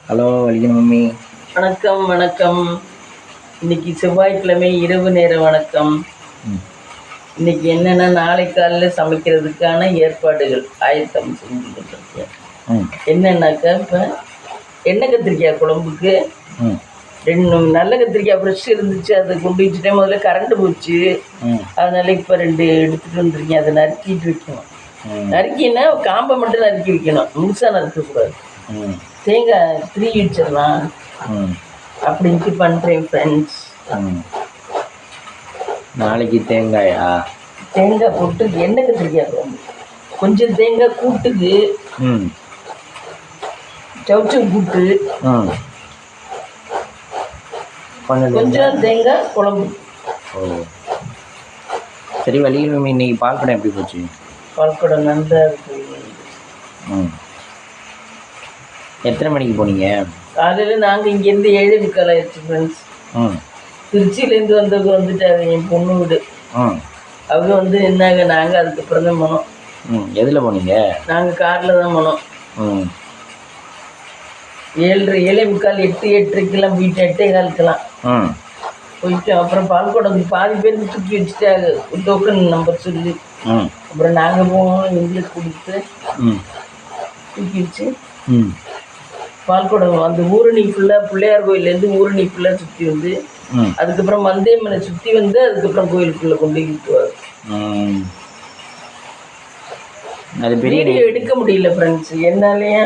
Hello வலிக்கணும் mummy. வணக்கம் வணக்கம். இன்னைக்கு செவ்வாய்க்கிழமை இரவு நேர வணக்கம். இன்னைக்கு என்னென்னா நாளை காலையில் சமைக்கிறதுக்கான ஏற்பாடுகள் ஆயத்தம் செஞ்சுக்கிட்டு இருக்கேன். என்னன்னாக்கா இப்போ எண்ணெய் கத்திரிக்காய் குழம்புக்கு 2 நல்ல கத்திரிக்காய் ஃப்ரெஷ் இருந்துச்சு, அதை கொண்டு வச்சுட்டேன். முதல்ல கரண்ட் போச்சு, அதனால இப்போ 2 எடுத்துகிட்டு வந்துருக்கேன். அதை நறுக்கிட்டு வைக்கணும். நறுக்கினா காம்பை மட்டும் நறுக்கி வைக்கணும், முழுசாக நறுக்கக்கூடாது. தேங்காய் திருவி வச்சிடலாம் அப்படின்ட்டு பண்ணுறேன் ஃப்ரெண்ட்ஸ். நாளைக்கு தேங்காயா? தேங்காய் போட்டு எண்ணெய் கத்திரிக்காய் குழம்பு, கொஞ்சம் தேங்காய் கூட்டுக்கு, சவுச்சவு கூட்டு, கொஞ்சம் தேங்காய் குழம்பு. ஓ சரி. வலிக்கணும் மம்மி. இன்னைக்கு பால்கடம் எப்படி போச்சு? பால்கடம் நல்லா இருக்கு. எத்தனை மணிக்கு போனீங்க? காலையில் நாங்கள் இங்கேருந்து 7:45 ஆயிடுச்சு ஃப்ரெண்ட்ஸ். திருச்சியிலேருந்து வந்துட்டாங்க என் பொண்ணு வீடு. அவங்க வந்து நின்னாங்க, நாங்கள் அதுக்கப்புறம் தான் போனோம். எதில் போனீங்க? நாங்கள் காரில் தான் போனோம். 7:30, 7:45, 8, 8:30 போயிட்டு 8:15 போயிட்டு அப்புறம் பால்கோடம் பாதி பேருக்கு தூக்கி வச்சுட்டாங்க, டோக்கன் நம்பர் சொல்லி. அப்புறம் நாங்கள் போனோம், எங்களுக்கு கொடுத்து தூக்கி வச்சு பால்குடம் அந்த ஊரணி ஃபுல்லாக, பிள்ளையார் கோயிலேருந்து ஊரணி ஃபுல்லாக சுற்றி வந்து, அதுக்கப்புறம் மந்தேமனை சுற்றி வந்து, அதுக்கப்புறம் கோயிலுக்குள்ளே கொண்டு விட்டுவார். அது பெரிய எடுக்க முடியல ஃப்ரெண்ட்ஸ், என்னாலேயே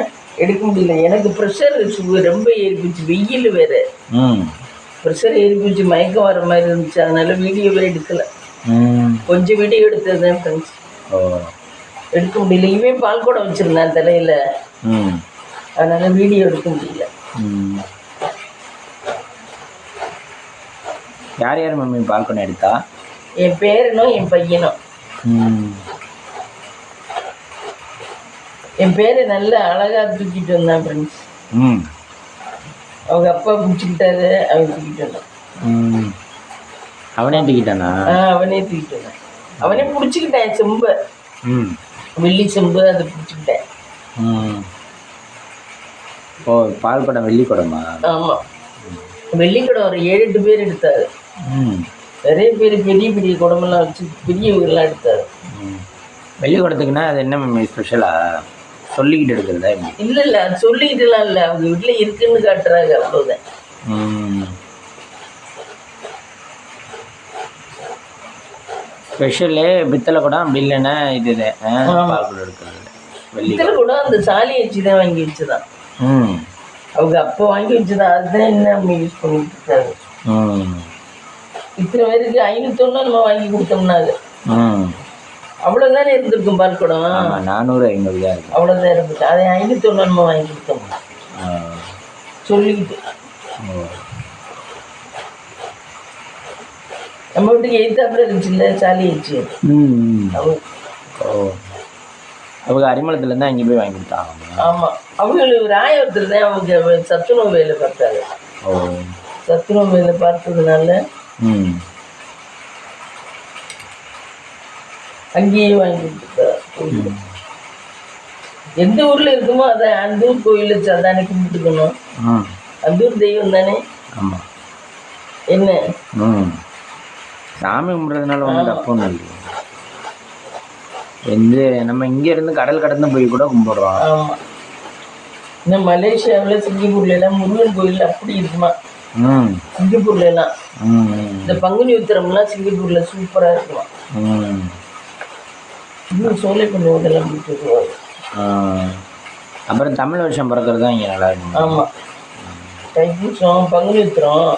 எடுக்க முடியல. எனக்கு ப்ரெஷர் ரொம்ப ஏறிப்பிச்சு, வெயில் வேறு. ப்ரெஷர் ஏறிப்பிச்சு, மயக்கம் வர மாதிரி இருந்துச்சு, அதனால வீடியோவே எடுக்கலை. கொஞ்சம் வீடியோ எடுத்தது தான் ஃப்ரெண்ட்ஸ், எடுக்க முடியல. இவன் பால்குடம் வச்சுருந்தேன் தலையில், அதனால வீடியோ எடுக்க முடியல. யார் யார் மம்மி பால்கோடம் எடுத்தா? என் பேரனும் என் பையனும். என் பேரை நல்லா அழகா தூக்கிட்டு வந்தான் ஃப்ரெண்ட்ஸ். அவங்க அப்பா பிடிச்சிக்கிட்டாரு, அவன் தூக்கிட்டு வந்தான். அவனே தூக்கிட்டானா? அவனே தூக்கிட்டு வந்தான். அவனே பிடிச்சிக்கிட்டேன் செம்பு, வெள்ளி செம்பு, அதை பிடிச்சிக்கிட்டேன். ஓ பால்குடம் வெள்ளி குடமா? ஆமாம், வெள்ளிக்குடம் ஒரு 7-8 பேர் எடுத்தாரு. நிறைய பேர் பெரிய பெரிய குடமெல்லாம் வச்சு பெரியவங்கெல்லாம் எடுத்தாரு. வெள்ளி குடத்துக்குன்னா அது என்ன மம்மி ஸ்பெஷலா? சொல்லிக்கிட்டு எடுக்கிறதா? இல்லை இல்லை, அது சொல்லிக்கிட்டுலாம் இல்லை, அவங்க வீட்டில் இருக்குன்னு காட்டுறாங்க, அவ்வளோதான். ஸ்பெஷலு பித்தளை குடம், அப்படி இல்லைன்னா இது பால்குடம் எடுக்கிறது. பித்தளை குடம் அந்த சாலி வச்சு தான் வாங்கி வச்சுதான், அவங்க அப்போ வாங்கி வச்சுதான், அதுதான் என்ன நம்ம யூஸ் பண்ணிட்டு இருக்காரு. இத்தனை பேருக்கு 501 நம்ம வாங்கி கொடுத்தோம்னாங்க, அவ்வளோதானே இருந்திருக்கும் பால்குடம். 400-500 தான் இருக்கு, அவ்வளோதான் இருந்துச்சு. அதை 501 நம்ம வாங்கி கொடுத்தோம் சொல்லிக்கிட்டு. நம்ம வீட்டுக்கு எய்த்தாப்புல இருந்துச்சுல்ல சாலி வச்சு, அவங்க அரிமளத்துலேருந்து அங்கே போய் வாங்கி கொடுத்தாங்க. ஆமாம், அவங்களுக்கு ராயவரத்தில் தான் அவங்க சத்துணவு வேலை பார்த்தாங்க. சத்துணவு வேலை பார்த்ததுனால அங்கேயே வாங்கி கொடுத்துருக்காரு. எந்த ஊரில் இருக்குமோ அதை அந்த ஊர் கோயிலில் தானே கும்பிட்டுக்கணும், அந்த ஊர் தெய்வம் தானே. என்ன சாமி கும்பிட்றதுனால ஒன்றும் தப்பு ஒன்றும் இல்லை. நம்ம இங்கேருந்து கடல் கடந்து போய் கூட கும்பிட்றோம். ஆமாம், இன்னும் மலேசியாவில் சிங்கப்பூர்லாம் முருகன் கோயில் அப்படி இருக்குமா? சிங்கப்பூர்லாம் இந்த பங்குனி உத்திரம்லாம் சிங்கப்பூரில் சூப்பராக இருக்குமா. இன்னும் சோலை பண்ணி இதெல்லாம் போயிட்டு. அப்புறம் தமிழ் வருஷம் பிறக்கிறது தான் இங்கே நல்லா இருக்கும். ஆமாம், தைப்பூசம், பங்குனி உத்திரம்,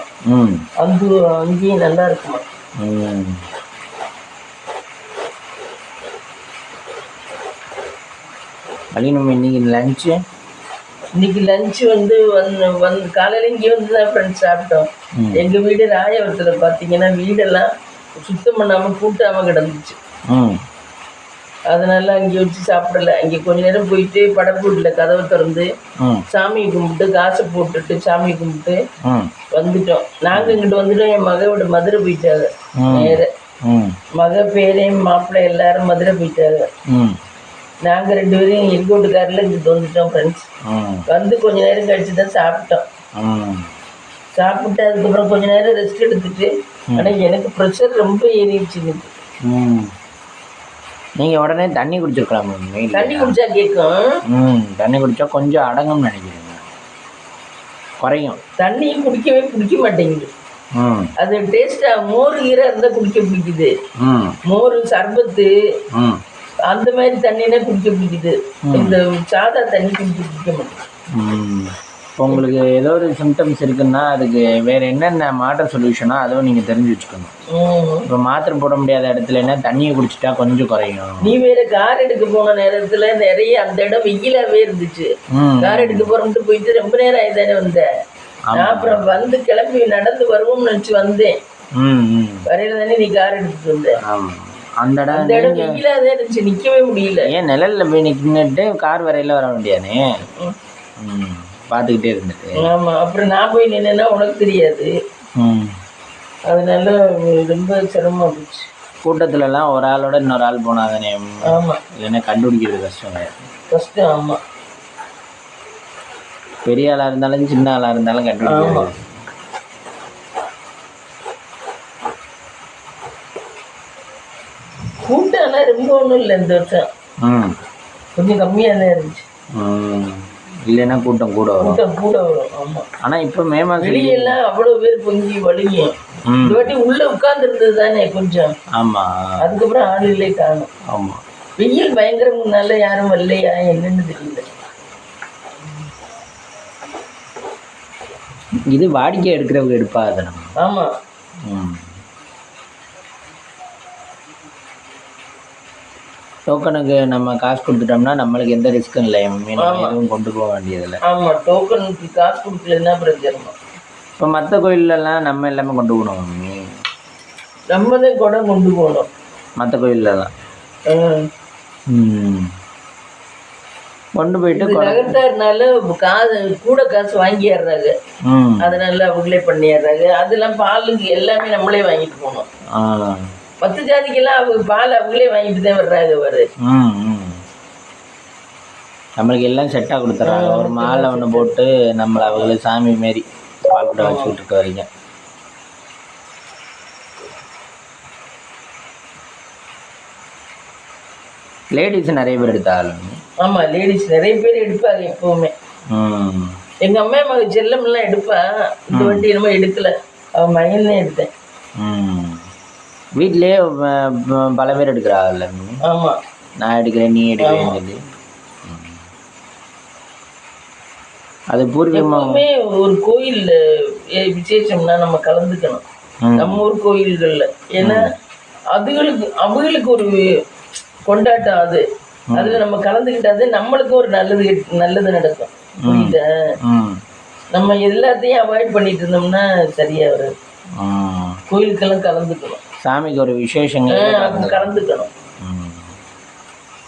அங்கேயும் நல்லா இருக்குமா. நம்ம இன்னைக்கு லஞ்சு வந்து காலையில் இங்கே வந்து தான் ஃப்ரெண்ட்ஸ் சாப்பிட்டோம். எங்கள் வீடு ராயவரத்தில் பார்த்தீங்கன்னா வீடெல்லாம் சுத்தம் பண்ணாமல் கூட்டாமல் கிடந்துச்சு, அதனால அங்கே வச்சு சாப்பிடல. அங்கே கொஞ்ச நேரம் போயிட்டு படப்பூட்டில் கதவை திறந்து சாமி கும்பிட்டு காசை போட்டுட்டு சாமி கும்பிட்டு வந்துட்டோம். நாங்கள் இங்கிட்டு வந்துட்டோம். என் மகளோட மதுரை போயிட்டாங்க நேர. மக பேரே மாப்பிள்ளை எல்லாரும் மதுரை போயிட்டாங்க. நாங்க 2 பேரும் எங்க வீட்டுக்காரில் இங்கிட்டு வந்துட்டோம் ஃப்ரெண்ட்ஸ். வந்து கொஞ்ச நேரம் கழிச்சு தான் சாப்பிட்டோம். சாப்பிட்டு அதுக்கப்புறம் கொஞ்ச நேரம் ரெஸ்ட் எடுத்துட்டு, ஆனா எனக்கு ப்ரெஷர் ரொம்ப ஏறிடுச்சு இன்னைக்கு. நீங்கள் உடனே தண்ணி குடிச்சிருக்கலாம். தண்ணி குடிச்சா கேட்கும். தண்ணி குடிச்சா கொஞ்சம் அடங்கும்னு நினைக்கிறேங்க, குறையும். தண்ணியும் குடிக்கவே பிடிக்க மாட்டேங்குது. அது டேஸ்டா மோர் கீரை இருந்தா குடிக்க பிடிக்குது. மோர் சர்பத்து அந்த மாதிரி தண்ணினா குடிக்க பிடிக்குது. இந்த சாதா தண்ணி குடிக்க பிடிக்க மாட்டேங்குது. இப்போ உங்களுக்கு ஏதோ ஒரு சிம்டம்ஸ் இருக்குன்னா அதுக்கு வேறு என்னென்ன மாற்ற சொல்யூஷனோ அதுவும் நீங்கள் தெரிஞ்சு வச்சுக்கணும். இப்போ மாத்திரை போட முடியாத இடத்துல என்ன தண்ணியை குடிச்சிட்டா கொஞ்சம் குறையும். நீ வேற கார் எடுக்க போன நேரத்தில் நிறைய அந்த இடம் வெயிலாகவே இருந்துச்சு. கார் எடுக்க போகிறோம்ட்டு போயிட்டு ரொம்ப நேரம் ஆயிதானே வந்தேன். நான் அப்புறம் வந்து கிளம்பி நடந்து வருவோம்னு நினச்சி வந்தேன். வரையில தானே நீ கார் எடுத்துட்டு வந்தேன். அந்த இடம் வெயிலாக தான் இருந்துச்சு, நிற்கவே முடியல. ஏன் நிழல்ல போய் நின்றுட்டு கார் வரையில வர முடியாதே, பார்த்துக்கிட்டே இருந்துட்டு. ஆமாம், அப்புறம் நான் போய் நின்னா உனக்கு தெரியாது. அதனால ரொம்ப சிரமமாக போச்சு. கூட்டத்துலலாம் ஒரு ஆளோட இன்னொரு ஆள் போனாதானே. ஆமாம், இல்லைன்னா கண்டுபிடிக்கிறது கஷ்டம். கஷ்டம். ஆமாம், பெரிய ஆளாக இருந்தாலும் சின்ன ஆளாக இருந்தாலும் கண்டுபிடிக்கலாம். கூட்டம் ரொம்ப ஒன்றும் இல்லை இந்த வருஷம், கொஞ்சம் கம்மியாக தான் இருந்துச்சு. இல்லைன்னா கூட்டம் கூட வரும். கூட வரும். ஆமாம், ஆனால் இப்போ மே மாதம் வெளியெல்லாம் அவ்வளோ பேர் பொங்கி வலியும். இந்த வாட்டி உள்ளே உட்காந்துருந்தது தானே கொஞ்சம். ஆமாம், அதுக்கப்புறம் ஆள் இல்லை காணும். ஆமாம், வெயில் பயங்கரம்னால யாரும் வரலையா என்னன்னு தெரியல. இது வாடிக்கை எடுக்கிறவங்க எடுப்பாது நம்ம. ஆமாம், டோக்கனுக்கு நம்ம காசு கொடுத்துட்டோம்னா நம்மளுக்கு எந்த ரிஸ்க்கும் இல்லை, எதுவும் கொண்டு போக வேண்டியதில்லை. ஆமாம், டோக்கனுக்கு காசு கொடுக்கலன்னா பிரச்சனை. இப்போ மற்ற கோயிலெலாம் நம்ம எல்லாமே கொண்டு போகணும். நம்ம தான் கூட கொண்டு போகணும் மற்ற கோயிலெலாம். கொண்டு போயிட்டு நகர்த்தாருனால கூட காசு வாங்கிடுறாங்க. அதனால அவங்களே பண்ணிடுறாங்க. அதெல்லாம் பாலுக்கு எல்லாமே நம்மளே வாங்கிட்டு போகணும். 10 ஜாதிக்கெல்லாம் அவங்க பால் அவங்களே வாங்கிட்டு தான் வர்றாங்க. வரு நம்மளுக்கு எல்லாம் செட்டாக கொடுத்துட்றாங்க. ஒரு மாலை ஒன்று போட்டு நம்மளை அவங்கள சாமி மாரி பால் கூட வச்சு விட்டுட்டு வரீங்க. லேடிஸ் நிறைய பேர் எடுத்தாங்க. ஆமாம், லேடிஸ் நிறைய பேர் எடுப்பாங்க எப்பவுமே. எங்கள் அம்மா மக செல்லம்லாம் எடுப்பா. இந்த வண்டி என்னமோ எடுக்கலை, அவன் மகன் தான் எடுத்தேன். வீட்டிலே பல பேர் எடுக்கிறாங்கல்ல. ஆமாம், நான் எடுக்கிறேன் நீ எடுக்கிறேன்னு சொல்லி. அது பூர்வீகமாகவே ஒரு கோயிலில் விசேஷம்னா நம்ம கலந்துக்கணும், நம்ம ஊர் கோயில்களில். ஏன்னா அவங்களுக்கு ஒரு கொண்டாட்டம். அதில் நம்ம கலந்துக்கிட்டாது நம்மளுக்கு ஒரு நல்லது நடக்கும். புரியுதா? நம்ம எல்லாத்தையும் அவாய்ட் பண்ணிட்டு இருந்தோம்னா சரியா வராது. கோயிலுக்கெல்லாம் கலந்துக்கணும். சாமிக்கு ஒரு விசேஷங்கள் கலந்துக்கணும்.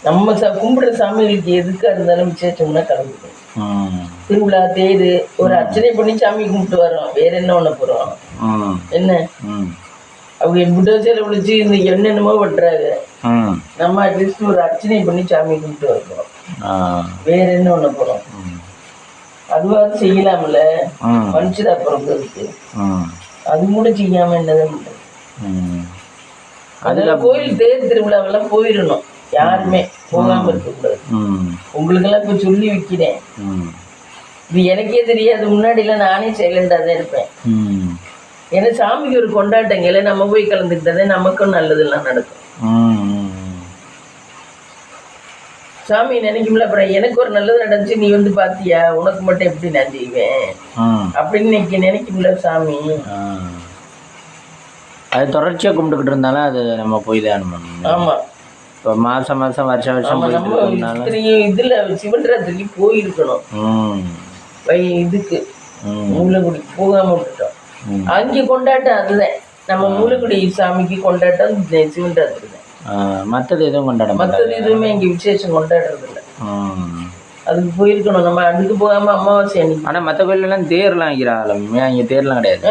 நம்ம கும்பிடுற சாமிகளுக்கு எதுக்காக இருந்தாலும் விசேஷம்னா கலந்துக்கணும். திருவிழா தேர் ஒரு அர்ச்சனை பண்ணி சாமி கும்பிட்டு வரோம், வேற என்ன பண்ண போறோம்? என்ன அவங்க புட்டோசியில விழிச்சு இந்த என்னென்னமோ பண்றாங்க. நம்ம அட்லீஸ்ட் ஒரு அர்ச்சனை பண்ணி சாமி கும்பிட்டு வரப்போம், வேற என்ன பண்ண போறோம்? அதுவாக செய்யலாம்ல, மனுஷரா பிறந்ததுக்கு. அது கூட செய்யாம என்னதான் பண்றது? அதுல கோயில் தேர் திருவிழாவெல்லாம் போயிடணும், யாருமே போகாம இருக்கக்கூடாது. உங்களுக்கெல்லாம் இப்ப சொல்லி வைக்கிறேன், இது எனக்கே தெரியாது. முன்னாடிலாம் நானே சைலண்டா தான் இருப்பேன். ஏன்னா சாமிக்கு ஒரு கொண்டாட்டங்கள நம்ம போய் கலந்துக்கிட்டதே நமக்கும் நல்லதெல்லாம் நடக்கும். சாமி நினைக்கும்ல, அப்புறம் எனக்கு ஒரு நல்லது நடந்துச்சு நீ வந்து பாத்தியா, உனக்கு மட்டும் எப்படி நான் செய்வேன் அப்படின்னு நினைக்கும்ல சாமி. அது தொடர்ச்சியாக கும்பிட்டுக்கிட்டு இருந்தாலும் அது நம்ம போய் தான். ஆமாம், இப்போ மாதம் வருஷம் நம்ம இதில் சிவன்ராத்திரிக்கு போயிருக்கணும். இதுக்கு மூலக்குடி போகாமல் விட்டுட்டோம். அங்கே கொண்டாட்டம் அதுதான், நம்ம மூலக்குடி சாமிக்கு கொண்டாட்டம் சிவன்ராத்திரி தான். மற்றது எதுவும் மற்றது எதுவுமே இங்கே விசேஷம் கொண்டாடுறது இல்லை. அதுக்கு போயிருக்கணும் நம்ம. அதுக்கு போகாமல் அமாவாசை அன்னைக்கு. ஆனால் மற்ற கோயிலெல்லாம் தேர்லாம் வைக்கிறாங்க, அங்கே தேர்லாம் கிடையாது.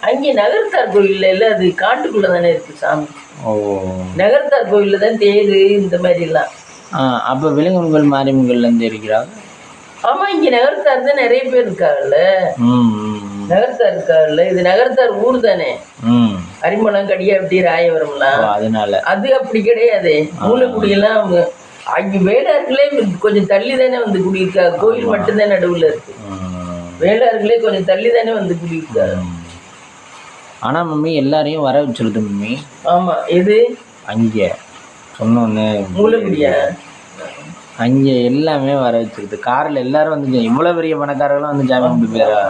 அங்கே நகர்த்தார் கோயிலில் இல்லை, அது காட்டுக்குள்ளே தானே இருக்குது சாமி. நகர்த்தார் கோயிலில் தான் தேர் இந்த மாதிரிலாம். அப்போ விலங்குகள் மாரியம்மன்கள்லேருந்து இருக்கிறாங்க. ஆமா, இங்க நகரத்தார் தான் நிறைய பேர் இருக்காங்கல்ல. நகரத்தார் இருக்காங்கல்ல, இது நகரத்தார் ஊர் தானே. அரிமளம், கடியாப்பட்டி, ராயவரம்லாம் அதனால அது அப்படி கிடையாது. மூலக்குடியெல்லாம் அங்க வேளார்களே கொஞ்சம் தள்ளி தானே வந்து குடியிருக்காங்க. கோயில் மட்டும்தான் நடுவுல இருக்கு. வேளார்களே கொஞ்சம் தள்ளி தானே வந்து குடியிருக்காங்க. ஆனா மம்மி எல்லாரையும் வர வச்சிருது மம்மி. ஆமா, எது அங்கே சொன்னோன்னு மூலக்குடியா? அங்கே எல்லாமே வர வச்சிருது. காரில் எல்லாரும் வந்து இவ்வளோ பெரிய பணக்காரர்களும் வந்து ஜாமீன் கொண்டு போயிடா.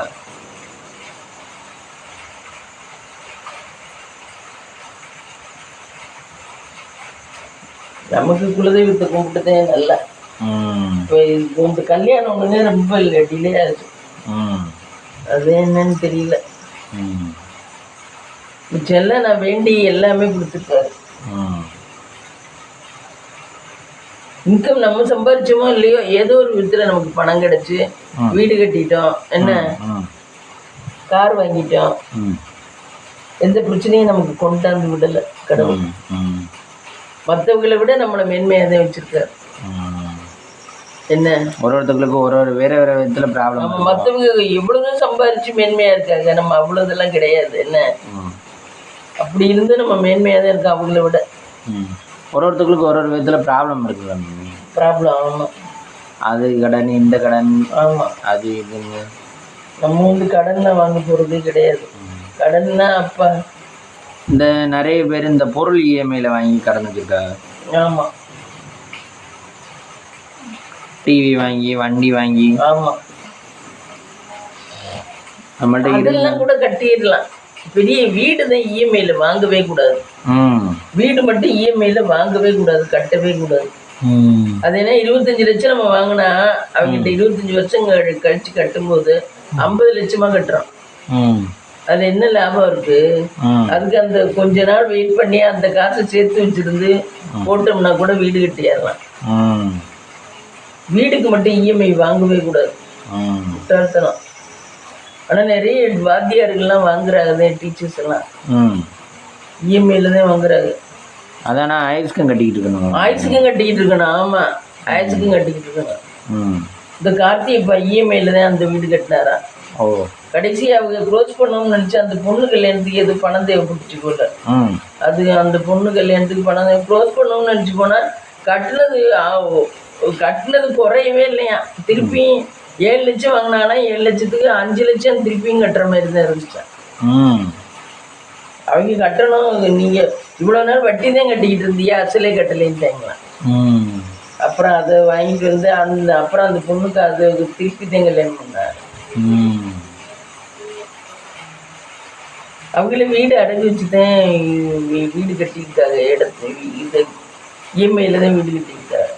நமக்கு குலதெய்வத்தை கும்பிட்டுதே நல்லா. இப்போ இந்த கல்யாணம் ஒண்ணுங்க ரொம்ப டிலே ஆகுது. அது என்னன்னு தெரியல. மிச்செல்லாம் நான் வேண்டி எல்லாமே கொடுத்துருக்காரு. இன்கம் நம்ம சம்பாதிச்சோமோ இல்லையோ ஏதோ ஒரு விதத்துல நமக்கு பணம் கிடைச்சு வீடு கட்டிட்டோம், என்ன கார் வாங்கிட்டோம், எந்த பிரச்சனையும் நமக்கு கொண்டாந்து விடலை கடவுள். மற்றவங்களை விட நம்மளை மேன்மையாக தான் வச்சிருக்காரு. என்ன ஒருத்தவங்களுக்கு ஒரு வேற வேற விதத்துல ப்ராப்ளம். நம்ம மற்றவங்க எவ்வளவுதான் சம்பாதிச்சு மேன்மையா இருக்காங்க, நம்ம அவ்வளோதெல்லாம் கிடையாது. என்ன அப்படி இருந்து நம்ம மேன்மையாக தான் இருக்கோம் அவங்கள விட. ஒருத்தவங்களுக்கு ஒரு விதத்துல ப்ராப்ளம் இருக்குல்ல. ப்ராப்ளம். ஆமாம், அது கடன், இந்த கடன், ஆமாம், அது இதுன்னு. நம்ம வந்து கடன்லாம் வாங்க போகிறதே கிடையாது. கடன்னா அப்பா இந்த நிறைய பேர் இந்த பொருள் இஎம்ஐல வாங்கி கடன் வச்சிருக்காங்க. ஆமாம், டிவி வாங்கி, வண்டி வாங்கி. ஆமாம், நம்மள்ட்ட இதெல்லாம் கூட கட்டிடலாம். பெரிய வீடு தான் இஎம்ஐல வாங்கவே கூடாது. வீடு மட்டும் இஎம்ஐல வாங்கவே கூடாது, கட்டவே கூடாது. அது என்ன 25 லட்சம் நம்ம வாங்கினா அவங்ககிட்ட 25 வருஷம் கழிச்சு கட்டும்போது 50 லட்சமா கட்டுறோம். அது என்ன லாபம் இருக்கு? அதுக்கு அந்த கொஞ்ச நாள் வெயிட் பண்ணி அந்த காசை சேர்த்து வச்சிருந்து போட்டோம்னா கூட வீடு கட்டிடலாம். வீடுக்கு மட்டும் இஎம்ஐ வாங்கவே கூடாது, முட்டாள்தனம். ஆனால் நிறைய வாத்தியார்கள்லாம் வாங்குறாங்க, டீச்சர்ஸ் எல்லாம் இஎம்ஐல தான் வாங்குறாங்க. அதான் ஆயுஷ்க்கும் கட்டிக்கிட்டு இருக்கணும். ஆயுசுக்கும் கட்டிக்கிட்டு இருக்கணும். ஆமாம், ஆயுசுக்கும் கட்டிக்கிட்டு இருக்கணும். இந்த கார்த்திகை இஎம்ஐல தான் அந்த வீடு கட்டினாரா. கடைசி அவங்க க்ளோஸ் பண்ணணும்னு நினச்சி அந்த பொண்ணு கல்யாணத்துக்கு எது பணம் தேவைப்பட்டுச்சு போல. அது அந்த பொண்ணு கல்யாணத்துக்கு பணம் க்ளோஸ் பண்ணணும்னு நினச்சி போனால் கட்டினது குறையவே இல்லையா. திருப்பி 7 லட்சம் வாங்கினானா 7 லட்சத்துக்கு 5 லட்சம் திருப்பியும் கட்டுற மாதிரி தான் இருந்துச்சா. அவங்க கட்டணும். நீங்கள் இவ்வளோ நாள் வட்டி தான் கட்டிக்கிட்டு இருந்தியா, அசலே கட்டலைன்ட்டாங்களா. அப்புறம் அதை வாங்கிட்டு வந்து அப்புறம் அந்த பொண்ணுக்கு அது திருப்பி தான் கல்யாணம் பண்ணார். அவங்களே வீடு அடங்கி வச்சுதான் வீடு கட்டிக்கிட்டாங்க. இது இஎம்ஐல தான் வீடு கட்டிக்கிட்டாங்க.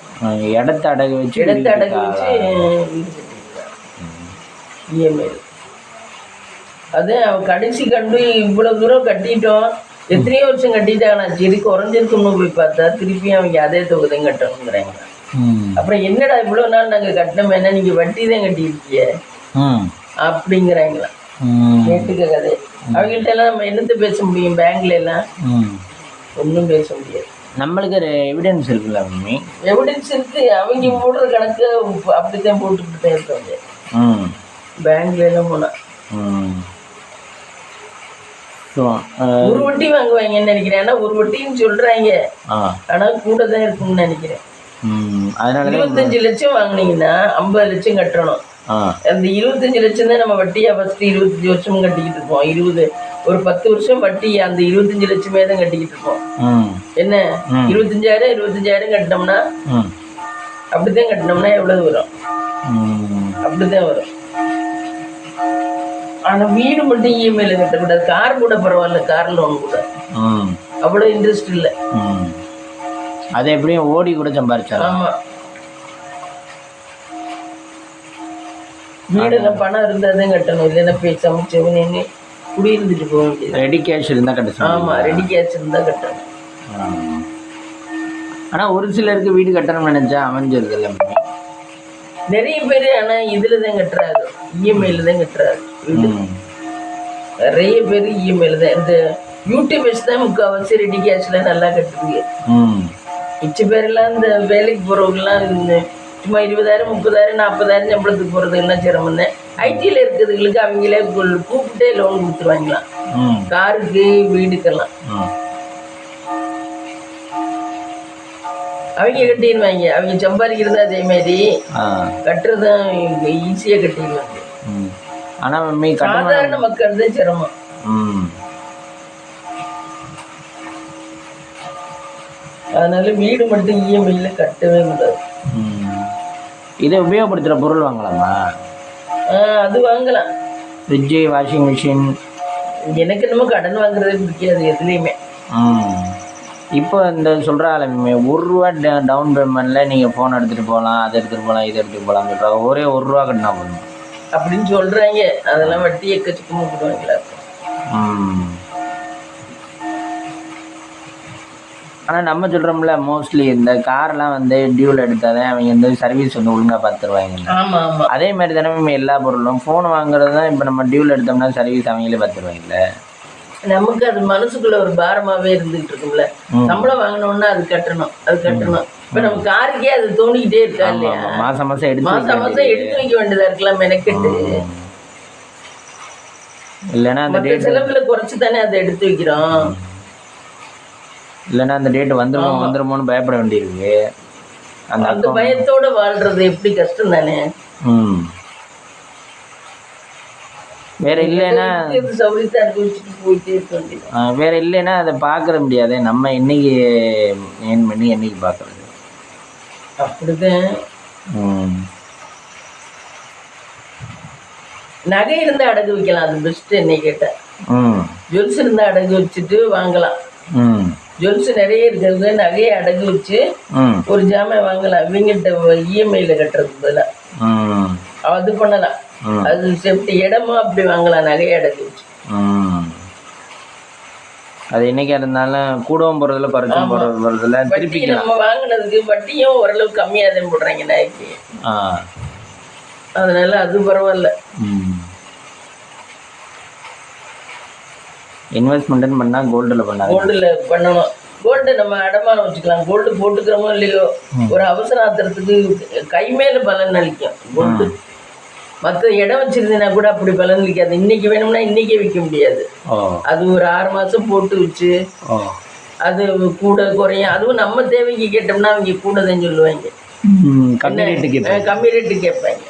இடத்த அடகு வச்சு வீடு கட்டிக்கிட்டாங்க இஎம்ஐ. அது அவன் கடைசி கண்டு இவ்வளவு தூரம் கட்டிட்டோம், எத்தனையோ வருஷம் கட்டிட்டாங்கண்ணா. சரி குறைஞ்சிருக்குன்னு போய் பார்த்தா திருப்பியும் அவங்க அதே தொகைதான் கட்டணுங்கிறாங்க. அப்புறம் என்னடா இவ்வளவு நாள் நாங்க கட்டினோம், என்ன நீங்க வட்டி தான் கட்டிருக்கீங்க அப்படிங்கிறாங்களா. கேட்டுக்க கதை. அவங்கள்ட்ட எல்லாம் நம்ம என்னத்த பேச முடியும்? பேங்க்ல எல்லாம் ஒன்றும் பேச முடியாது. நம்மளுக்கு ஒரு எவிடன்ஸ் இருக்குல்ல மம்மி? எவிடன்ஸ் இருக்கு. அவங்க போடுற கணக்கு அப்படித்தான் போட்டுக்கிட்டு தான் இருக்காங்க பேங்க்ல எல்லாம் போனா. ஒரு வட்டி வாங்குவாங்கன்னு நினைக்கிறேன். ஆனா ஒரு வட்டின்னு சொல்றாங்க, ஆனா கூட தான் இருக்கும்னு நினைக்கிறேன். 25 லட்சம் வாங்கினீங்கன்னா 50 லட்சம் கட்டணும். அந்த 25 லட்சம் தான் நம்ம வட்டியா ஃபர்ஸ்ட் 25 வருஷமும் கட்டிக்கிட்டு இருப்போம். ஒரு 10 வருஷம் வட்டி அந்த 25 லட்சமே தான் கட்டிக்கிட்டு இருப்போம். என்ன 25,000 கட்டினோம்னா அப்படித்தான் கட்டினோம்னா எவ்வளவு வரும்? அப்படித்தான் வரும். ஆனா வீடு மட்டும் இஎம்ஐல கட்டக்கூடாது. கார் கூட பரவாயில்ல, கார் லோன் கூட அவ்வளவு இன்ட்ரெஸ்ட் இல்லை. அது எப்படியும் ஓடி கூட சம்பாரிச்சாங்க. ஆமா, வீடெல்லாம் பணம் இருந்தா தான் கட்டணும். இல்லைன்னா போய் சமைச்சவனே குடியிருந்துட்டு போக வேண்டியது. ரெடி கேஷ் இருந்தா கட்டணும். ஆமா, ரெடி கேஷ் இருந்தா கட்டணும். ஆனா ஒரு சிலருக்கு வீடு கட்டணும்னு நினைச்சா அமைஞ்சிருது இல்லை. நிறைய பேர் ஆனா இதுல தான் கட்டுறாரு, இஎம்ஐல தான் கட்டுறாரு வீடு. நிறைய பேர் இஎம்ஐல தான். இந்த யூடியூபர்ஸ் தான் முக்கால்வாசி ரெடி கேஷ்ல நல்லா கட்டுறீங்க. மிச்ச பேரெல்லாம் இந்த வேலைக்கு போகிறவங்கலாம் சும்மா 20,000 30,000 40,000 சம்பளத்துக்கு போகிறதுக்கெல்லாம் சிரமம் தான். ஐடியில் இருக்கிறதுங்களுக்கு அவங்களே கூப்பிட்டே லோன் கொடுத்துருவாங்களாம், காருக்கு வீடுக்கெல்லாம் அவங்க கட்டிடுவாங்க. அவங்க சம்பாதிக்கிறது அதே மாதிரி கட்டுறதும் ஈஸியாக கட்டிடுவாங்க. ஆனால் சாதாரண மக்கள் தான் சிரமம். அதனால வீடு மட்டும் இஎம்ஐல கட்டவே கூடாது. இதை உபயோகப்படுத்துகிற பொருள் வாங்கலாமா? அது வாங்கலாம். Fridge, washing machine. எனக்கு என்னமோ கடன் வாங்குறதே பிடிக்காது எதுலேயுமே. இப்போ இந்த சொல்கிற ஆளுமே ₹1 டவுன் பேமெண்ட்டில் நீங்கள் ஃபோன் எடுத்துகிட்டு போகலாம், அதை எடுத்துகிட்டு போகலாம், இதை எடுத்துகிட்டு போகலாம். இப்போ ஒரே ₹1 கட்டினா போகணும் அப்படின்னு சொல்கிறாங்க. அதெல்லாம் வட்டி எக்கச்சக்கமாக போடுவாங்களா? ஆனால் நம்ம சொல்கிறோம்ல, மோஸ்ட்லி இந்த கார்லாம் வந்து டியூவில் எடுத்தால் தான் அவங்க வந்து சர்வீஸ் வந்து ஒழுங்காக பார்த்துருவாங்க. ஆமாம் ஆமாம். அதே மாதிரி தானே எல்லா பொருளும் ஃபோன் வாங்குறது தான். இப்போ நம்ம டியூவில் எடுத்தோம்னா சர்வீஸ் அவங்களே பார்த்துருவாங்கல்ல. நமக்கு அது மனசுக்குள்ள ஒரு பாரமாவே இருந்துகிட்டு இருக்கும்ல. சம்பளம் வாங்கினோம்னா அது கட்டணும், அது கட்டணும். இப்ப நம்ம காருக்கே அது தோணிக்கிட்டே இருக்கா இல்லையா? மாசம் மாசம் எடுத்து வைக்க வேண்டியதா இருக்கலாம் மெனக்கெட்டு. இல்லைன்னா அந்த டேட் செலவுல குறைச்சு தானே அதை எடுத்து வைக்கிறோம். இல்லைன்னா அந்த டேட் வந்துருமோன்னு பயப்பட வேண்டியிருக்கு. அந்த பயத்தோட வாழ்றது எப்படி கஷ்டம் தானே. வேற இல்லைன்னா வேற இல்லைன்னா அதை பார்க்கற முடியாது. நம்ம என்னைக்கு ஏன் பண்ணி என்னைக்கு பார்க்கறது? அப்படிதான். நகை இருந்தா அடகு வைக்கலாம், அது பெஸ்ட். என்னை கேட்டேன், ஜுவல்ஸ் இருந்தா அடகு வச்சுட்டு வாங்கலாம். ஜுவல்ஸ் நிறைய இருக்கிறது, நகையை அடகு வச்சு ஒரு ஜாமான் வாங்கலாம். இவங்கிட்ட இஎம்ஐல கட்டுறதுக்கு பதிலாக அது பண்ணலாம். அது சேஃப்டி. இடமும் அப்படி வாங்கலாம், நகையை அடகு வச்சு. அது என்னைக்கா இருந்தாலும் கூடவும் போறதுல குறைச்சும் போறதுல திருப்பி நம்ம வாங்கினதுக்கு வட்டியும் ஓரளவு கம்மியாக தான் போடுறாங்க நகைக்கு. அதனால அது பரவாயில்ல. இன்வெஸ்ட்மெண்ட் பண்ணா கோல்டுல பண்ணணும். கோல்டு நம்ம அடமானம் வச்சுக்கலாம். கோல்டு போட்டுக்கிறோமோ இல்லையோ, ஒரு அவசர ஆத்திரத்துக்கு கை மேல பலன் அளிக்கும் கோல்டு. மற்ற இடம் வச்சிருந்தீங்கன்னா கூட அப்படி பலன் அளிக்காது. இன்னைக்கு வேணும்னா இன்னைக்கே விற்க முடியாது. அது ஒரு 6 மாசம் போட்டு வச்சு அது கூட குறையும். அதுவும் நம்ம தேவைக்கு கேட்டோம்னா அவங்க கூட தான் சொல்லுவாங்க, கம்மி ரேட்டு கேட்பாங்க.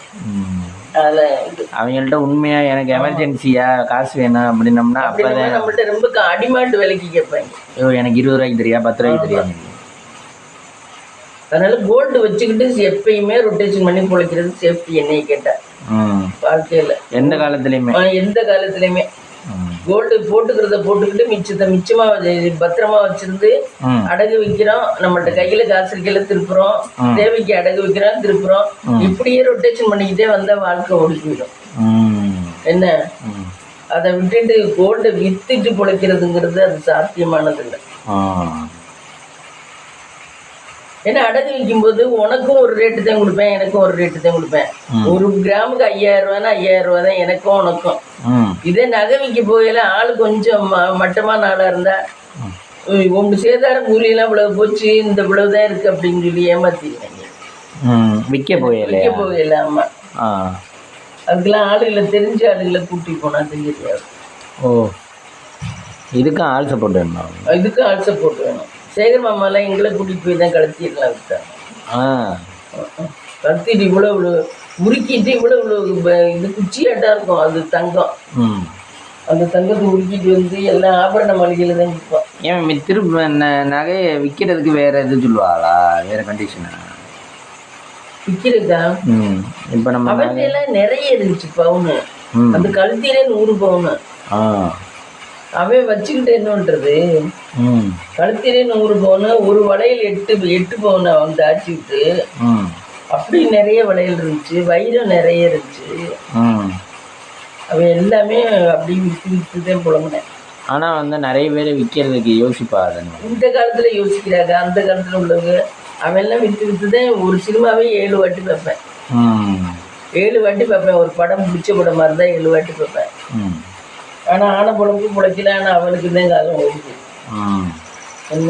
அவங்கள்ட்ட உண்மையா எனக்கு எமர்ஜென்சியா காசு வேணும் அப்படின்னம்னா அப்பதான் நம்மள்ட்ட ரொம்ப அடிமாட்டு விலைக்கு கேட்பாங்க. எனக்கு 20 ரூபாய்க்கு தெரியா, 10 ரூபாய்க்கு தெரியாது. அதனால கோல்டு வச்சுக்கிட்டு எப்பயுமே ரொட்டேஷன் பண்ணி பொழைக்கிறது சேஃப்டி. என்னைய கேட்டா வாழ்க்கையில எந்த காலத்துலயுமே கோல்டு போட்டுக்கிறத போட்டுக்கிட்டு மிச்சமா பத்திரமா வச்சிருந்து அடகு வைக்கிறோம். நம்மள்ட்ட கையில காசு இருக்கையில திருப்புறோம், தேவைக்கு அடகு வைக்கிறோம், திருப்புறோம். இப்படியே ரொட்டேஷன் பண்ணிக்கிட்டே வந்தா வாழ்க்கை ஓடி போயிடும். என்ன அதை விட்டுட்டு கோல்டை வித்துட்டு பொழைக்கிறதுங்கிறது அது சாத்தியமானது இல்லை. ஏன்னா அடகு வைக்கும் போது உனக்கும் ஒரு ரேட்டு தான் கொடுப்பேன், எனக்கும் ஒரு ரேட்டு தான் கொடுப்பேன். ஒரு கிராமுக்கு 5,000 ரூபாய்னா 5,000 ரூபாய் தான் எனக்கும் உனக்கும். இதே நகை விற்க போயில ஆளு கொஞ்சம் மட்டமான ஆளா இருந்தா உங்க சேதாரம் கூலியெல்லாம் இவ்வளவு போச்சு, இந்த இவ்வளவு தான் இருக்கு அப்படின்னு சொல்லி ஏமாத்திடுவாங்க. விற்க போயில. ஆமா, அதுக்கெல்லாம் ஆளுகளை தெரிஞ்ச ஆளுகளை கூட்டி போனா தெரியாது. இதுக்கும் ஆள் சப்போர்ட் வேணும். இதுக்கும் ஆள் சப்போர்ட் வேணும். சேகர் மாமாலாம் எங்களை கூட்டிட்டு போய் தான் கடத்திடலாம் விட்டாங்க. கடத்திட்டு இவ்வளவு உருக்கிட்டு இவ்வளவு இது குச்சியாட்டா இருக்கும். அது தங்கம். அந்த தங்கத்தை உருக்கிட்டு வந்து எல்லாம் ஆபரண மளிகையில தான் விற்போம். ஏன் திரும்ப நகையை விற்கிறதுக்கு வேற எது சொல்லுவாங்களா? வேற கண்டிஷனா விற்கிறதா? இப்ப நம்ம அவர்கிட்ட நிறைய இருந்துச்சு பவுனு. அந்த கழுத்திலே 100 பவுனு. அவன் வச்சுக்கிட்டு என்னன்றது, கழுத்திலே 100 பவுனு, ஒரு வளையல் 8 பவுனு அவன் தாச்சிக்கிட்டு. அப்படி நிறைய வளையல் இருந்துச்சு, வைரம் நிறைய இருந்துச்சு. அவன் எல்லாமே அப்படி விற்றுதான் புலம்புனேன். ஆனா வந்து நிறைய பேர் விற்கிறதுக்கு யோசிப்பாங்க. இந்த காலத்துல யோசிக்கிறாங்க, அந்த காலத்துல உள்ளவங்க அவன் எல்லாம் விற்றுதான். ஒரு சினிமாவே 7 வாட்டி பார்ப்பேன். 7 வாட்டி பார்ப்பேன். ஒரு படம் பிடிச்ச படமா இருந்தா 7 வாட்டி பார்ப்பேன். ஆனா ஆன பொழப்பு பிழைக்கல. ஆனா அவனுக்கு தான் காலம் ஓடுது. என்ன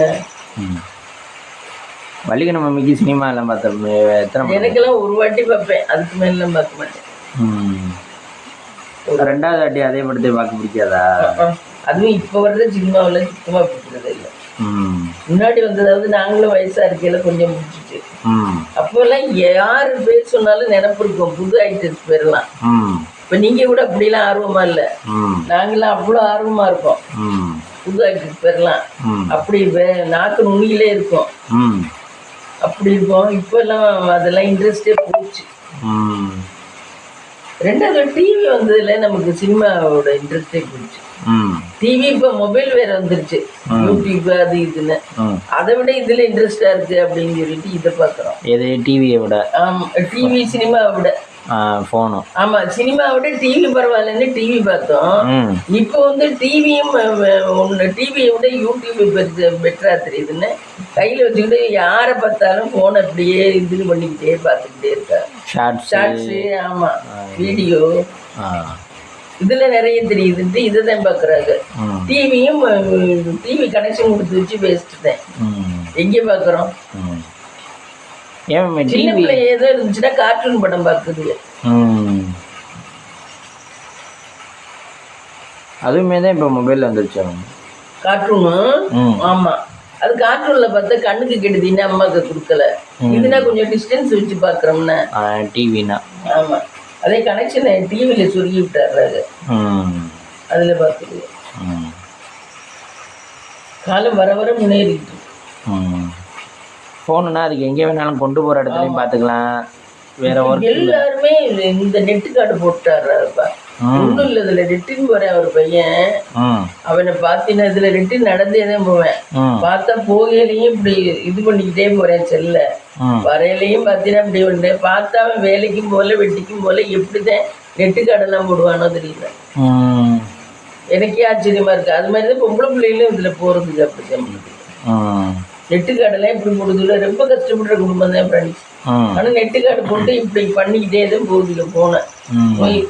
வள்ளிக்கு மம்மிக்கு சினிமா எல்லாம் பார்த்தோம் எத்தனை படம்? எனக்கெல்லாம் ஒரு வாட்டி பார்ப்பேன், அதுக்கு மேலாம் பார்க்க மாட்டேன். ரெண்டாவது வாட்டி அதே படத்தை பார்க்க பிடிக்காதா? அதுவும் இப்போ வர்றது சினிமாவில் சுத்தமாக பிடிக்கிறது இல்லை. முன்னாடி வந்ததாவது நாங்களும் வயசா இருக்கையில கொஞ்சம் பிடிச்சிட்டு, அப்போல்லாம் யாரு பேர் சொன்னாலும் நினப்பு இருக்கும், புது ஐட்டம்ஸ் பேர்லாம். இப்போ நீங்க கூட அப்படிலாம் ஆர்வமா இல்லை, நாங்களாம் அவ்வளோ ஆர்வமா இருக்கோம். புது ஐட்டம்ஸ் பேர்லாம் அப்படி நாக்கு நுனியிலே இருக்கும், அப்படி இருக்கும். இப்போல்லாம் அதெல்லாம் இன்ட்ரெஸ்டே போச்சு. ரெண்டாவது டிவி வந்ததுல நமக்கு சினிமாவோட இன்ட்ரெஸ்டே போச்சு. டிவி இப்ப மொபைல் வேற வந்துருச்சு, யூடியூப் அது இதுன்னு. அதை விட இதுல இன்ட்ரெஸ்டா இருக்கு அப்படின்னு சொல்லிட்டு இதை பாக்குறோம். எது டிவியை விட? டிவி சினிமாவை விட போனும். ஆமா, சினிமாவை விட டிவி பரவாயில்லன்னு டிவி பார்த்தோம். இப்போ வந்து டிவியும் டிவியை விட யூடியூப் பெட்டரா தெரியுதுன்னு கையில வச்சுக்கிட்டு யாரை பார்த்தாலும் போன் அப்படியே இது பண்ணிக்கிட்டே பார்த்துக்கிட்டே இருக்கா. ஷார்ட்ஸ், ஆமா, வீடியோ இதுல நிறைய தெரியுதுன்ட்டு இதை தான் பாக்குறாங்க. டிவியும் டிவி கனெக்ஷன் கொடுத்து வச்சு வேஸ்ட் தான். எங்கே பாக்குறோம்? சின்ன பிள்ளை ஏதோ இருந்துச்சுன்னா கார்ட்டூன் படம் பாக்குது. அதுவுமே தான் இப்போ மொபைல்ல வந்துருச்சு கார்ட்டூனு. ஆமா, அது கார்ட்டூன்ல பார்த்தா கண்ணுக்கு கெடுதின்னு அம்மாக்கு கொடுக்கல. இதுனா கொஞ்சம் டிஸ்டன்ஸ் வச்சு பாக்குறோம்னா டிவினா. ஆமா, அதே கனெக்ஷன் டிவியில சொருகி விட்டாரு, அதுல பாக்குது. காலம் வர வர முன்னேறிட்டு. போனுன்னா அதுக்கு எங்கே வேணாலும் கொண்டு போற இடத்துலயும் பாத்துக்கலாம். வேற எல்லாருமே இந்த நெட்டு கார்டு போட்டாருப்பா. ஒண்ணும் இல்ல, இதுல ரிட்டின் போறேன் ஒரு பையன், அவனை பாத்தீங்கன்னா இதுல ரிட்டின் நடந்தேதான் போவேன். பார்த்தா போகையிலையும் இப்படி இது பண்ணிக்கிட்டே போறேன் செல்ல, வரையிலையும் பாத்தீங்கன்னா இப்படி ஒன்று பார்த்தா அவன் வேலைக்கும் போல வெட்டிக்கும் போல எப்படிதான் நெட்டு கார்டெல்லாம் போடுவானோ தெரியல. எனக்கே ஆச்சரியமா இருக்கு. அது மாதிரிதான் பொம்பளை பிள்ளைகளும் இதுல போறதுக்கு அப்படிதான். நெட்டு கார்டெல்லாம் இப்படி போடுதுல, ரொம்ப கஷ்டப்படுற குடும்பம் தான் ஃப்ரெண்ட்ஸ். ஆனா நெட்டு கார்டு போட்டு இப்படி பண்ணிக்கிட்டே தான் போகுதுல. போன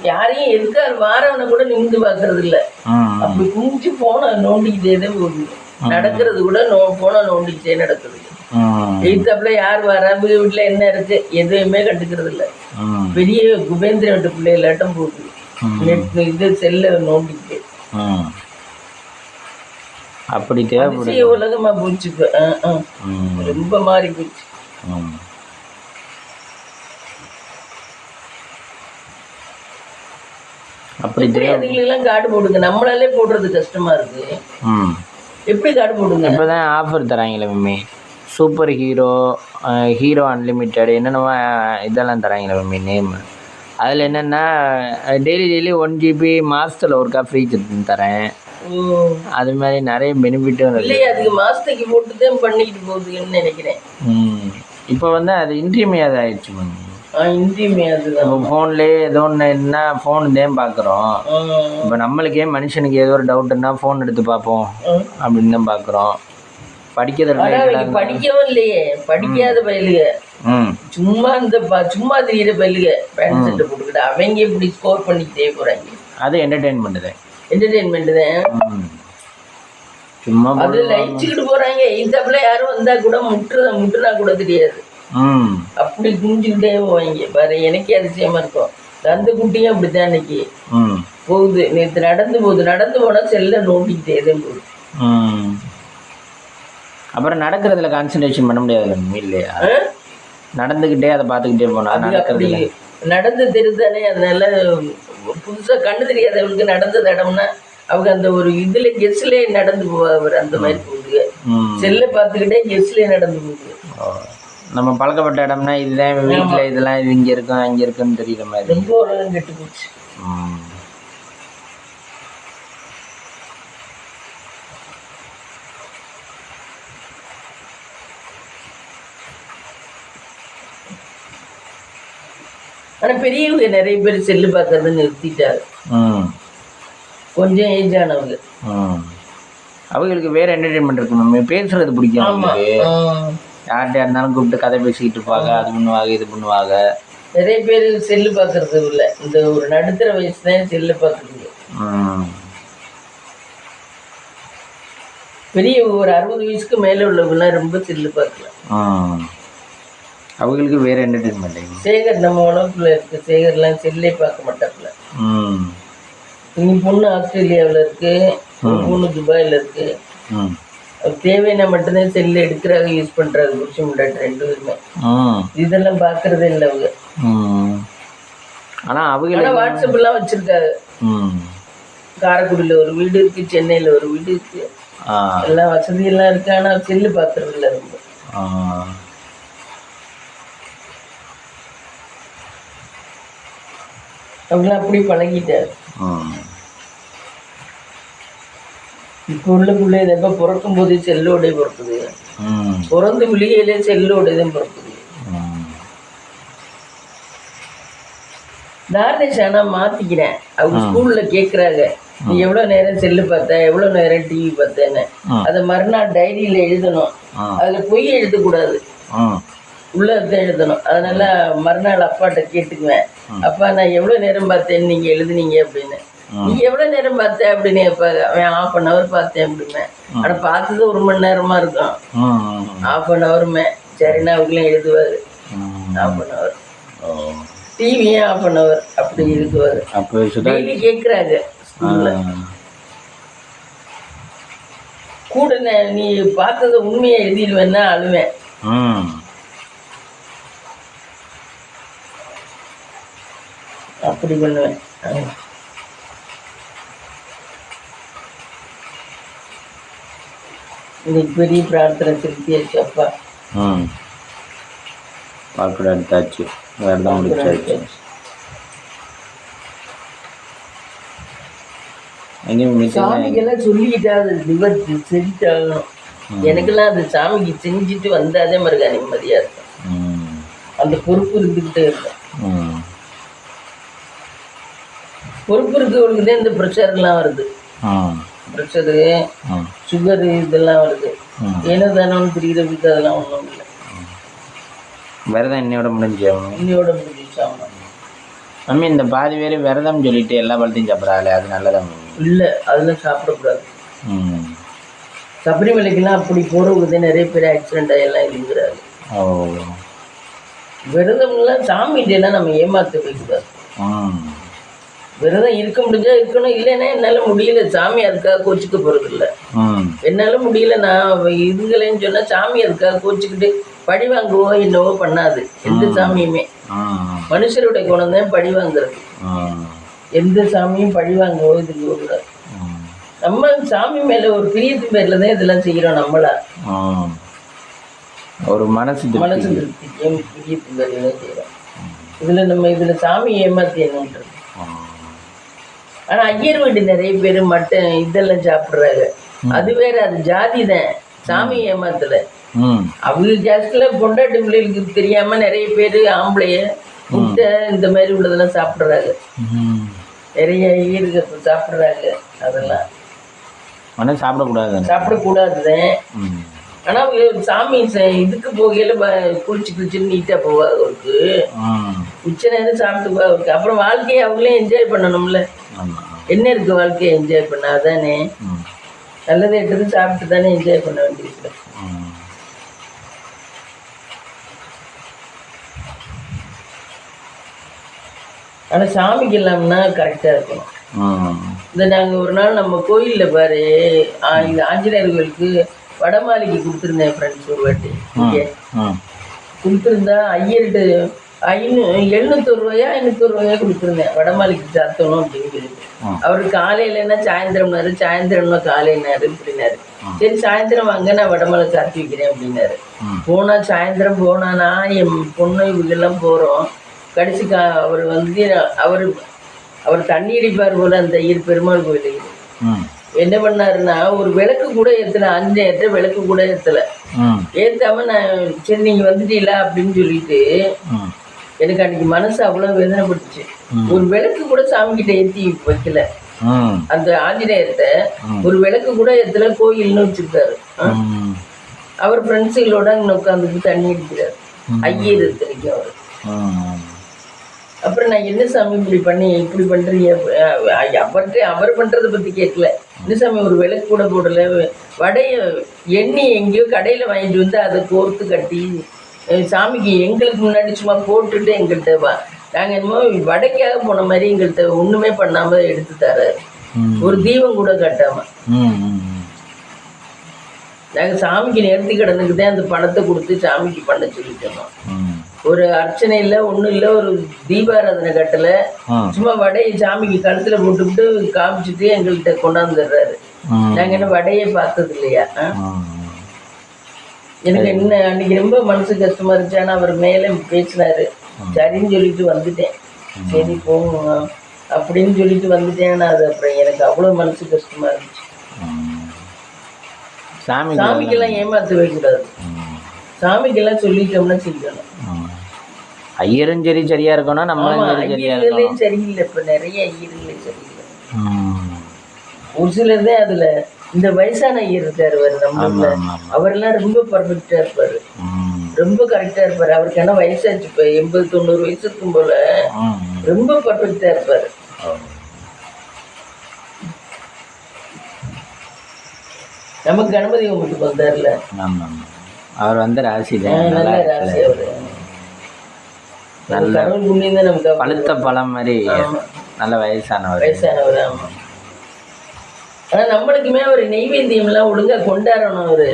யாரையும் எதுக்காரு வாரவனை கூட நிமிந்து பாக்குறது இல்ல, அப்படி குமிச்சு போன நோண்டிக்கிட்டே தான் போகுது. நடக்கிறது கூட போன நோண்டிக்கிட்டே நடக்குது. எய்த்தாப்புல யார் வரா, வீட்டுல என்ன இருக்கு எதுவுமே கண்டுக்கிறது இல்ல. பெரிய குபேந்திர வீட்டு பிள்ளைகளாட்டம் போகுது நெட் இது செல்ல நோண்டிக்கிட்டே. அப்படி தேவை உலகமா போச்சு, ரொம்ப மாறி போச்சு. அப்படி அதுக்கெல்லாம் கார்டு போடுங்க, நம்மளாலே போடுறது கஷ்டமா இருக்கு. எப்படி கார்டு போடுங்க? இப்போதான் ஆஃபர் தராங்களே mummy, super hero, hero unlimited என்னென்னவோ இதெல்லாம் தராங்களே மம்மி நேம். அதில் என்னென்னா டெய்லி 1 GB மாதத்தில் ஒருக்கா ஃப்ரீ தரேன். அது மாதிரி நிறைய பெனிஃபிட்டும் இல்லையா? அதுக்கு மாதத்துக்கு போட்டு தான் பண்ணிக்கிட்டு போகுதுன்னு நினைக்கிறேன். இப்போ வந்து அது இன்றியமையாது ஆயிடுச்சு மம்மி. இன்றியமையாது நம்ம ஃபோன்லேயே ஏதோ ஒன்று என்ன ஃபோன் தான் பார்க்குறோம். இப்போ நம்மளுக்கே மனுஷனுக்கு ஏதோ ஒரு டவுட்டுன்னா ஃபோன் எடுத்து பார்ப்போம் அப்படின்னு தான் பார்க்குறோம். படிக்கிறது படிக்கவும் இல்லையே, படிக்காத பயிலுக சும்மா இந்த சும்மா தெரியிற பயிலுக பேண்ட் ஷர்ட் போட்டுக்கிட்டு அவங்க இப்படி ஸ்கோர் பண்ணிக்கிட்டே போறாங்க. அது என்டர்டெயின்மெண்ட் தான், என்டர்டெயின்மெண்ட் தான். சும்மா அது லைச்சுக்கிட்டு போறாங்க. இந்தப்புல யாரும் வந்தா கூட முட்டுனா கூட தெரியாது, அப்படி குஞ்சுக்கிட்டே போவாங்க பாரு. எனக்கே அதிசயமா இருக்கும். அந்த குட்டியும் அப்படித்தான் இன்னைக்கு போகுது. நேற்று நடந்து போனா செல்ல நோண்டிக்கிட்டே தான் போகுது. அப்புறம் நடக்கிறதுல கான்சன்ட்ரேஷன் பண்ண முடியாது இல்லையா? நடந்துக்கிட்டே அதை பார்த்துக்கிட்டே போனா நடந்து தெரிந்தானே. அதனால புதுசா கண்ணு தெரியாதவங்களுக்கு நடந்த இடம்னா அவங்க அந்த ஒரு இதுல கெஸ்லே நடந்து போவார். அந்த மாதிரி போகுது. செல்ல பார்த்துக்கிட்டே கெஸ்லே நடந்து போகுது. நம்ம பழக்கப்பட்ட இடம்னா இதுதான் வீட்டில் இதெல்லாம் இது இங்கே இருக்கும் அங்கே இருக்குன்னு தெரியுற மாதிரி ரொம்ப உலகம் கெட்டு போச்சு. ஆனா பெரியவங்க நிறைய பேர் செல்லு பார்க்கறத நிறுத்திட்டாரு. கொஞ்சம் ஏஜ் ஆனவங்க அவங்களுக்கு வேற என்டர்டைன்மெண்ட் இருக்கு. நம்ம பேசுறது பிடிக்கும் அவங்களுக்கு. யார்கிட்ட இருந்தாலும் கூப்பிட்டு கதை பேசிக்கிட்டு இருப்பாங்க, அது பண்ணுவாங்க இது பண்ணுவாங்க. நிறைய பேர் செல்லு பார்க்கறது இல்லை. இந்த ஒரு நடுத்தர வயசு தான் செல்லு பார்க்கறது. பெரிய ஒரு 60 வயசுக்கு மேலே உள்ளவங்கலாம் ரொம்ப செல்லு பார்க்கலாம். அவங்களுக்கு வேற என்டர்டைன்மெண்ட். சேகர் நம்ம உலகத்துல இருக்கு, சேகர்லாம் செல்லே பார்க்க மாட்டாப்புல. நீ பொண்ணு ஆஸ்திரேலியாவில் இருக்கு, பொண்ணு துபாயில் இருக்கு. தேவையான மட்டும்தான் செல்லு எடுக்கிறாங்க, யூஸ் பண்றாங்க. புருஷன் முன்னாடி 2 பேருமே இதெல்லாம் பார்க்கறதே இல்லை அவங்க. ஆனால் அவங்க வாட்ஸ்அப் எல்லாம் வச்சிருக்காங்க. காரைக்குடியில் ஒரு வீடு இருக்கு, சென்னையில் ஒரு வீடு இருக்கு, எல்லாம் வசதியெல்லாம் இருக்கு. ஆனால் செல்லு பார்க்கறது இல்லை ரொம்ப. அவங்களாம் அப்படி பழகிட்டாரு. இப்போ உள்ள பிள்ளை எப்போ பிறக்கும் போதே செல்லோடைய பிறக்குது, பிறந்து விழியிலே செல்லோடையதான் பிறக்குது. தாரணேஷ் ஆனா மாத்திக்கிறேன். அவங்க ஸ்கூல்ல கேக்குறாங்க, நீ எவ்வளவு நேரம் செல்லு பார்த்த, எவ்வளவு நேரம் டிவி பார்த்தேன்னு. அதை மறுநாள் டைரியில எழுதணும். அதுல பொய் எழுதக்கூடாது, உள்ளதான் எழுதணும். அதனால மறுநாள் அப்பாட்ட கேட்டுக்குவேன், அப்பா நான் எவ்வளவு நேரம் பார்த்தேன்னு நீங்க எழுதுனீங்க அப்படின்னு. நீங்க எவ்வளவு நேரம் பார்த்த அப்படின்னு அவன் 1/2 hour பார்த்தேன் அப்படின்னு. ஆனா பார்த்தது 1 மணி நேரமா இருக்கும். 1/2 hour சரின்னா அவங்களும் எழுதுவாரு. 1/2 hour டிவியே 1/2 hour அப்படி எழுதுவாரு. டெய்லி கேட்குறாங்க ஸ்கூல்ல. கூட நீ பார்த்தத உண்மையை எழுதிடுவேன்னா அழுவேன். அப்படி பண்ணுவேன். இன்னைக்கு பெரிய பிரார்த்தனை செலுத்தியாச்சு. அப்பா பால்குடம் எடுத்தாச்சு, வேறு முடிச்சாச்சு. சாமிக்கெல்லாம் சொல்லிக்கிட்டா அது நிவர்த்தி செஞ்சுட்டாகணும். எனக்கெல்லாம் அது சாமிக்கு செஞ்சுட்டு வந்தாதே மருகா நிம்மதியா இருக்கும். அந்த பொறுப்பு இருந்துக்கிட்டே இருக்கும். பொறுப்பு இருக்கவங்களுக்கு தான் இந்த ப்ரெஷர்லாம் வருது. ப்ரெஷரு, சுகரு இதெல்லாம் வருது. ஏனோ தானோன்னு தெரிகிறதுக்கு அதெல்லாம் ஒன்றும் இல்லை. விரதம் இன்னையோட முடிஞ்சு முடிஞ்சாகணும். மம்மி இந்த பாதி பேர் விரதம் சொல்லிட்டு எல்லா பழத்தையும் சாப்பிட்றாங்களே, அது நல்லதா? இல்லை, அதெல்லாம் சாப்பிடக்கூடாது. சபரிமலைக்கெல்லாம் அப்படி போகிறவங்க நிறைய பேர் ஆக்சிடென்ட் ஆகலாம் இருக்கிறாரு. விரதம்லாம் சாமிகிட்டலாம் நம்ம ஏமாற்ற வைக்கூடாது. விரதம் இருக்க முடிஞ்சா இருக்கணும், இல்லைன்னா என்னால் முடியல, சாமி அதுக்காக கோச்சிக்க போகிறது இல்லை. என்னால் முடியல, நான் இதுங்களேன்னு சொன்னால் சாமி அதுக்காக கோச்சிக்கிட்டு பழி வாங்குவோ என்னவோ பண்ணாது. எந்த சாமியுமே மனுஷருடைய குணம் தான் பழி வாங்குறது. எந்த சாமியும் பழி வாங்குவோ இதுக்கு கூடாது. நம்ம சாமி மேல ஒரு பிரியத்தின் பேர்ல தான் இதெல்லாம் செய்யறோம். நம்மளா ஒரு மனசு திருப்திக்கும் பிரியத்தின் பேர்ல தான் செய்யறோம். இதுல நம்ம இதுல சாமி ஏமாத்தி என்னன்றது. ஆனா ஐயர் வீடு நிறைய பேர் மட்டன் இதெல்லாம் சாப்பிடுறாங்க. அது வேற, அது ஜாதி தான், சாமி ஏமாத்தல. அவங்க கேஸ்ட்ல பொண்டாட்டி பிள்ளைகளுக்கு தெரியாம நிறைய பேர் ஆம்பளைய முட்டை இந்த மாதிரி உள்ளதெல்லாம் சாப்பிடுறாங்க. நிறைய ஐயருக்கு சாப்பிடுறாங்க. அதெல்லாம் சாப்பிடக்கூடாதுதான். ஆனா அவங்க சாமி இதுக்கு போகையில குளிச்சுன்னு நீட்டா போவாங்க. அவருக்கு உச்ச நேரம் சாப்பிட்டு அவருக்கு அப்புறம் வாழ்க்கையை அவங்களே என்ஜாய் பண்ணணும்ல. என்ன இருக்கு வாழ்க்கையை என்ஜாய் பண்ண? அதானே நல்லதை எடுத்து சாப்பிட்டு தானே என்ஜாய் பண்ண வேண்டியது. ஆனா சாமிக்கு இல்லாமன்னா கரெக்டா இருக்கணும். இந்த நாங்க ஒரு நாள் நம்ம கோயில்ல பாரு, இது ஆஞ்சநேயர் கோயிலுக்கு வடமாளிக்கு கொடுத்துருந்தேன் ஃப்ரெண்ட்ஸ். ஒரு வாட்டி கொடுத்துருந்தா ஐயர்கிட்ட 700 ரூபாயா 500 ரூபாயா கொடுத்துருந்தேன். வடமாளிக்கு சாத்தணும் அப்படின்னு சொல்லிட்டு. அவரு காலையிலன்னா சாயந்தரம்னாரு, சாயந்தரம்னா காலையினாரு, இப்படினாரு. சரி சாயந்தரம் வாங்க, நான் வடமாலை சாத்தி வைக்கிறேன் அப்படின்னாரு. போனா சாயந்தரம் போனா நான் என் பொண்ணு இவங்கெல்லாம் போறோம். கடைசி அவர் வந்து அவர் தண்ணி அடிப்பார் போல அந்த ஐயர் பெருமாள் கோயிலுக்கு. என்ன பண்ணாருன்னா ஒரு விளக்கு கூட ஏத்தல, 5 ஏற்ற விளக்கு கூட ஏத்தாம நான் சரி நீங்க வந்துட்டீங்களா அப்படின்னு சொல்லிட்டு எனக்கு அன்னைக்கு மனசு அவ்வளவு வேதனைப்பட்டுச்சு. ஒரு விளக்கு கூட சாமி கிட்ட ஏற்றி வைக்கல. அந்த ஆஞ்சநேயர்கிட்ட ஒரு விளக்கு கூட ஏத்தல, கோயில்னு வச்சிருக்காரு. அவர் ஃப்ரெண்ட்ஸுகளோட அங்கே உட்காந்துட்டு தண்ணி அடிக்கிறார். ஐயர் இத்தனைக்கும் அவரு. அப்புறம் நான் என்ன சாமி இப்படி பண்ணி இப்படி பண்ணுறீங்க, அவர்கிட்ட அவர் பண்ணுறதை பற்றி கேட்கல. என்ன சாமி ஒரு விளக்கு கூட போடலை, வடையை எண்ணி எங்கேயோ கடையில் வாங்கிட்டு வந்து அதை கோர்த்து கட்டி சாமிக்கு எங்களுக்கு முன்னாடி சும்மா போட்டுட்டு எங்கள்கிட்ட நாங்கள் என்னமோ வடைக்காக போன மாதிரி எங்கள்கிட்ட ஒன்றுமே பண்ணாமல் எடுத்து தராரு. ஒரு தீபம் கூட காட்டாமல். நாங்கள் சாமிக்கு நேர்த்தி கடனுக்கு தான் அந்த பணத்தை கொடுத்து சாமிக்கு பண்ண சொல்லிட்டோம். ஒரு அர்ச்சனை இல்லை, ஒன்றும் இல்லை, ஒரு தீபாராதனை கட்டலை, சும்மா வடையை சாமிக்கு கழுத்தில் போட்டுவிட்டு காமிச்சிட்டு எங்கள்கிட்ட கொண்டாந்துடுறாரு. நாங்கள் என்ன வடையை பார்த்தது இல்லையா? எனக்கு என்ன அன்னைக்கு ரொம்ப மனசு கஷ்டமா இருந்துச்சு. ஆனால் அவர் மேலே பேசினாரு, சரின்னு சொல்லிட்டு வந்துட்டேன். சரி போங்க அப்படின்னு சொல்லிட்டு வந்துட்டேன். ஆனால் அது அப்புறம் எனக்கு அவ்வளோ மனசு கஷ்டமா இருந்துச்சு. சாமிக்கெல்லாம் ஏமாற்றவே கூடாது. சாமிக்கெல்லாம் சொல்லிட்டோம்னா செய்யணும். ஐயரும் சரி சரியா இருக்கணும், நம்மளும் சரியில்லை. இப்போ நிறைய ஐயர்களே சரியில்லை. ஒரு சிலர் தான் அதுல. இந்த வயசான ஐயர் இருக்காரு நம்ம, அவரெல்லாம் ரொம்ப பர்ஃபெக்டா இருப்பாரு, ரொம்ப கரெக்டா இருப்பாரு. அவருக்கு என்ன வயசாச்சு, இப்போ 80-90 வயசு இருக்கும் போல, ரொம்ப பர்ஃபெக்டா இருப்பாரு. நமக்கு கணபதி உங்களுக்கு வந்தார்ல, அவர் வந்து ராசி நல்ல ராசி. அவரு நல்ல புண்ணியம் தான் நமக்கு. பழுத்த பழம் மாதிரி நல்ல வயசானவர். ஆமா. ஆனா நம்மளுக்குமே அவர் நெய்வேத்தியம்லாம் ஒழுங்கா கொண்டாடணும். அவரு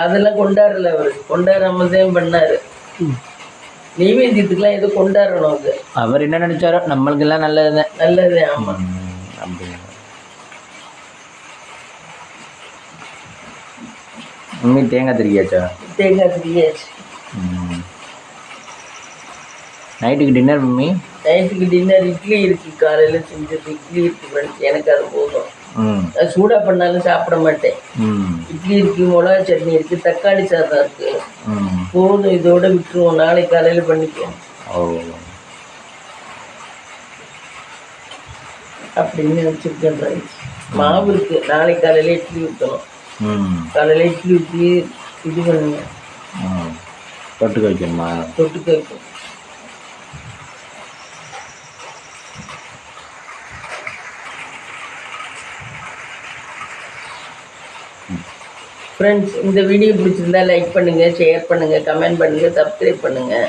அதெல்லாம் கொண்டாடல. அவரு கொண்டாடாம தான் பண்ணாரு. நெய்வேத்தியத்துக்குலாம் ஏதோ கொண்டாடணும். அது அவர் என்ன நினைச்சாரோ நம்மளுக்கு எல்லாம் நல்லது நல்லது. ஆமா. தேங்காய் திருக்கியாச்சா? தேங்காய் திருக்கியாச்சு. நைட்டுக்கு டின்னர் மம்மி? நைட்டுக்கு டின்னர் இட்லி இருக்கு. காலையில் செஞ்சது இட்லி இருக்கு ஃப்ரெண்ட்ஸ். எனக்கு அது போதும். அது சூடாக பண்ணாலும் சாப்பிட மாட்டேன். இட்லி இருக்கு, மிளகா சட்னி இருக்கு, தக்காளி சாதம் இருக்கு, போதும். இதோட விட்டுருவோம், நாளைக்கு காலையில் பண்ணிக்குவோம் அப்படின்னு வச்சுருக்கேன் ஃப்ரெண்ட்ஸ். மாவு இருக்கு, நாளைக்கு காலையில் இட்லி ஊற்றணும். காலையில் இட்லி ஊற்றி இது பண்ணுங்க, தொட்டுக்க வைக்கணுமா? தொட்டுக்க வைக்கணும். ஃப்ரெண்ட்ஸ், இந்த வீடியோ பிடிச்சிருந்தா லைக் பண்ணுங்கள், ஷேர் பண்ணுங்கள், கமெண்ட் பண்ணுங்கள், சப்ஸ்கிரைப் பண்ணுங்கள்.